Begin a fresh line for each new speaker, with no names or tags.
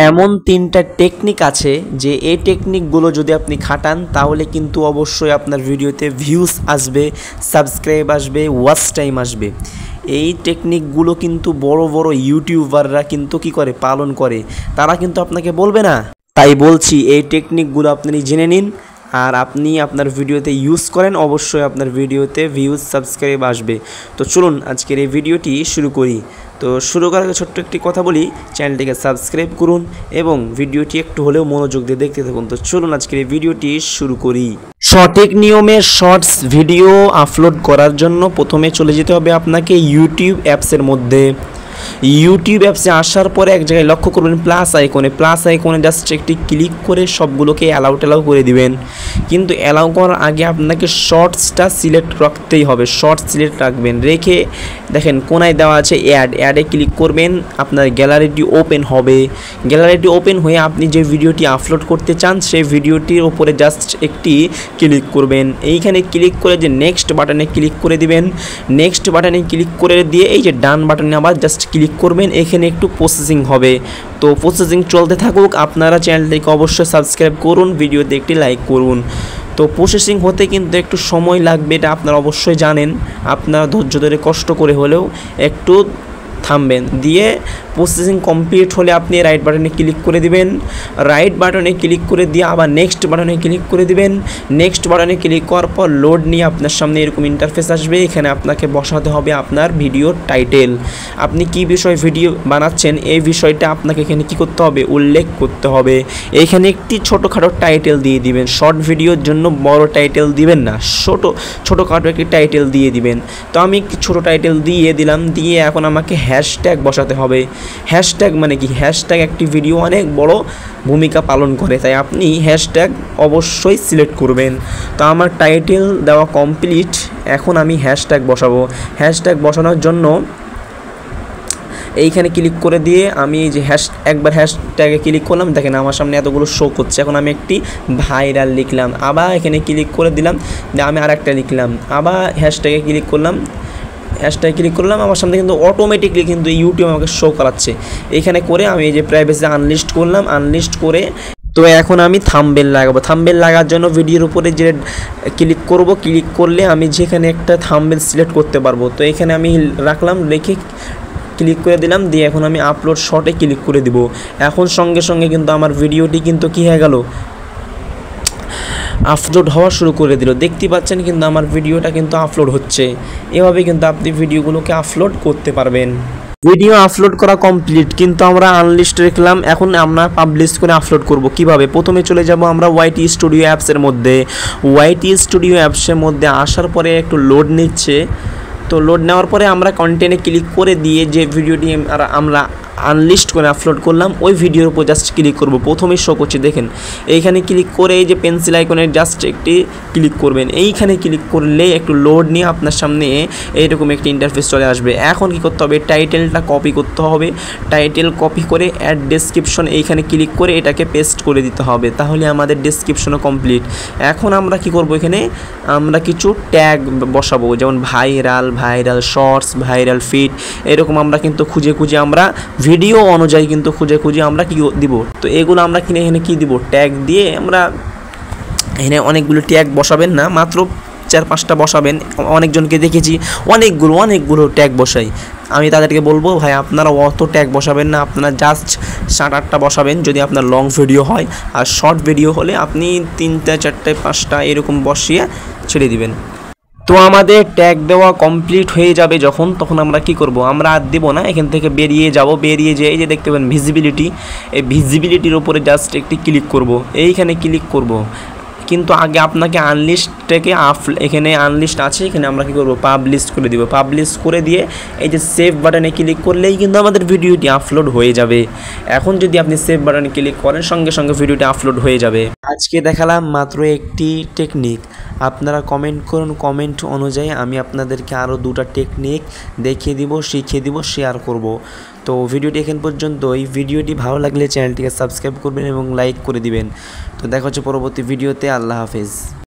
এমন 3টা টেকনিক আছে যে এই টেকনিকগুলো যদি আপনি খাটান তাহলে কিন্তু অবশ্যই আপনার ভিডিওতে ভিউজ আসবে, সাবস্ক্রাইব আসবে, ওয়াচ টাইম আসবে। এই টেকনিকগুলো কিন্তু বড় বড় ইউটিউবাররা কিন্তু কি করে পালন করে, তারা কিন্তু আপনাকে বলবে না। তাই বলছি এই টেকনিকগুলো আপনি জেনে নিন আর আপনি আপনার ভিডিওতে ইউজ করেন, অবশ্যই আপনার ভিডিওতে ভিউজ সাবস্ক্রাইব আসবে। তো চলুন আজকের এই ভিডিওটি শুরু করি। তো শুরু করার আগে ছোট্ট একটি কথা বলি, চ্যানেলটিকে সাবস্ক্রাইব করুন এবং ভিডিওটি একটু হলেও মনোযোগ দিয়ে দেখতে থাকুন। তো চলুন আজকের এই ভিডিওটি শুরু করি। সঠিক নিয়মে শর্টস ভিডিও আপলোড করার জন্য প্রথমে চলে যেতে হবে আপনাকে ইউটিউব অ্যাপসের মধ্যে। ইউটিউব অ্যাপসে আসার পরে এক জায়গায় লক্ষ্য করবেন প্লাস আইকনে জাস্ট একটি ক্লিক করে সবগুলোকে অ্যালাউ করে দিবেন। কিন্তু অ্যালাউ করার আগে আপনাকে শর্টসটা সিলেক্ট রাখতেই হবে, শর্টস সিলেক্ট রাখবেন। রেখে দেখেন কোনায় দেওয়া আছে অ্যাডে ক্লিক করবেন, আপনার গ্যালারিটি ওপেন হবে। গ্যালারিটি ওপেন হয়ে আপনি যে ভিডিওটি আপলোড করতে চান সেই ভিডিওটির উপরে জাস্ট একটি ক্লিক করবেন। এইখানে ক্লিক করে যে নেক্সট বাটনে ক্লিক করে দিবেন। নেক্সট বাটনে ক্লিক করে দিয়ে এই যে ডান বাটনে আবার জাস্ট ক্লিক করবেন। এখানে একটু প্রসেসিং হবে, তো প্রসেসিং চলতে থাকুক। আপনারা চ্যানেলটিকে অবশ্যই সাবস্ক্রাইব করুন, ভিডিওতে একটি লাইক করুন। তো প্রসেসিং হতে কিন্তু একটু সময় লাগবে, এটা আপনারা অবশ্যই জানেন। আপনারা ধৈর্য ধরে কষ্ট করে হলেও একটু থামবেন। দিয়ে প্রসেসিং কমপ্লিট হলে আপনি রাইট বাটনে ক্লিক করে দিবেন। রাইট বাটনে ক্লিক করে দিয়ে আবার নেক্সট বাটনে ক্লিক করে দিবেন। নেক্সট বাটনে ক্লিক করার পর লোড নিয়ে আপনার সামনে এরকম ইন্টারফেস আসবে। এখানে আপনাকে বসাতে হবে আপনার ভিডিওর টাইটেল। আপনি কি বিষয়ে ভিডিও বানাচ্ছেন এই বিষয়টা আপনাকে এখানে কি করতে হবে, উল্লেখ করতে হবে। এইখানে একটি ছোটোখাটো টাইটেল দিয়ে দিবেন। শর্ট ভিডিওর জন্য বড় টাইটেল দিবেন না, ছোটোখাটো একটি টাইটেল দিয়ে দিবেন। তো আমি একটি ছোটো টাইটেল দিয়ে দিলাম। দিয়ে এখন আমাকে হ্যাশট্যাগ বসাতে হবে। হ্যাশট্যাগ মানে কি, হ্যাশট্যাগ একটি ভিডিও অনেক বড় ভূমিকা পালন করে, তাই আপনি হ্যাশট্যাগ অবশ্যই সিলেক্ট করবেন। তো আমার টাইটেল দেওয়া কমপ্লিট, এখন আমি হ্যাশট্যাগ বসাবো। হ্যাশট্যাগ বসানোর জন্য এইখানে ক্লিক করে দিয়ে আমি যে একবার হ্যাশট্যাগে ক্লিক করলাম, দেখেন আমার সামনে এতগুলো শো করছে। এখন আমি একটি ভাইরাল লিখলাম, আবার এখানে ক্লিক করে দিলাম, আমি আরেকটা লিখলাম, আবার হ্যাশট্যাগে ক্লিক করলাম, আমার সামনে কিন্তু অটোমেটিকলি কিন্তু ইউটিউব আমাকে শো করাচ্ছে। এখানে করে আমি এই যে প্রাইভেসি আনলিস্ট করলাম, আনলিস্ট করে তো এখন আমি থাম্বনেল লাগাবো। থাম্বনেল লাগার জন্য ভিডিওর উপরে যে ক্লিক করব, ক্লিক করলে আমি যেখানে একটা থাম্বনেল সিলেক্ট করতে পারবো। তো এখানে আমি রাখলাম, রেখে ক্লিক করে দিলাম। দিয়ে এখন আমি আপলোড শর্টে ক্লিক করে দিব। এখন সঙ্গে সঙ্গে কিন্তু আমার ভিডিওটি কিন্তু কী হয়ে গেল, আপলোড হওয়া শুরু করে দিল। দেখতে পাচ্ছেন কিন্তু আমার ভিডিওটা কিন্তু আপলোড হচ্ছে। এভাবে কিন্তু আপনি ভিডিওগুলোকে আপলোড করতে পারবেন। ভিডিও আপলোড করা কমপ্লিট, কিন্তু আমরা আনলিস্ট রাখলাম। এখন আমরা পাবলিশ করে আপলোড করব কিভাবে। প্রথমে চলে যাব আমরা ওয়াইটি স্টুডিও অ্যাপসের মধ্যে। ওয়াইটি স্টুডিও অ্যাপসের মধ্যে আসার পরে একটু লোড নিচ্ছে। তো লোড নেওয়ার পরে আমরা কন্টেন্টে ক্লিক করে দিয়ে যে ভিডিওটি আমরা আনলিস্ট করে আপলোড করলাম ওই ভিডিওর উপর জাস্ট ক্লিক করব। প্রথমেই শো করছে দেখেন, এইখানে ক্লিক করে এই যে পেন্সিল আইকনের জাস্ট একটি ক্লিক করবেন। এইখানে ক্লিক করলে একটু লোড নিয়ে আপনার সামনে এইরকম একটি ইন্টারফেস চলে আসবে। এখন কি করতে হবে, টাইটেলটা কপি করতে হবে। টাইটেল কপি করে অ্যাড ডেসক্রিপশন এইখানে ক্লিক করে এটাকে পেস্ট করে দিতে হবে, তাহলে আমাদের ডেসক্রিপশনও কমপ্লিট। এখন আমরা কি করব, এখানে আমরা কিছু ট্যাগ বসাবো, যেমন ভাইরাল শর্টস, ভাইরাল ফিড, এরকম আমরা কিন্তু খুঁজে আমরা ভিডিও অনুযায়ী কিন্তু খুঁজে আমরা কি দিব। তো এগুলো আমরা এখানে কি দিব, ট্যাগ দিয়ে আমরা এখানে অনেকগুলো ট্যাগ বসাবেন না, মাত্র 4-5টা বসাবেন। অনেকজনকে দেখেছি অনেকগুলো ট্যাগ বসাই। আমি তাদেরকে বলবো ভাই আপনারা অত ট্যাগ বসাবেন না, আপনারা জাস্ট 7-8টা বসাবেন যদি আপনার লং ভিডিও হয়। আর শর্ট ভিডিও হলে আপনি 3টা 4টা 5টা এরকম বসিয়ে ছেড়ে দিবেন। তো আমাদের ট্যাগ দেওয়া কমপ্লিট হয়ে যাবে যখন, তখন আমরা কি করব, আমরা আর দেবো না, এখান থেকে বেরিয়ে যাব। বেরিয়ে যেয়ে যে দেখতে পাবেন ভিজিবিলিটি, এই ভিজিবিলিটির উপরে জাস্ট একটি ক্লিক করব। এইখানে ক্লিক করব, কিন্তু আগে আপনাকে আনলিস্টটাকে এখানে আনলিস্ট আছে, এখানে আমরা কী করবো, পাবলিশ করে দিব। পাবলিশ করে দিয়ে এই যে সেভ বাটনে ক্লিক করলেই কিন্তু আমাদের ভিডিওটি আপলোড হয়ে যাবে। এখন যদি আপনি সেভ বাটনে ক্লিক করেন সঙ্গে সঙ্গে ভিডিওটি আপলোড হয়ে যাবে। আজকে দেখালাম মাত্র একটি টেকনিক, আপনারা কমেন্ট করুন, কমেন্ট অনুযায়ী আমি আপনাদেরকে আরও 2টা টেকনিক দেখিয়ে দিব, শিখিয়ে দিব, শেয়ার করব। তো ভিডিওটি এখন পর্যন্ত। এই ভিডিওটি ভালো লাগলে চ্যানেলটিকে সাবস্ক্রাইব করবেন এবং লাইক করে দিবেন। তো দেখা হচ্ছে পরবর্তী ভিডিওতে। আল্লাহ হাফেজ।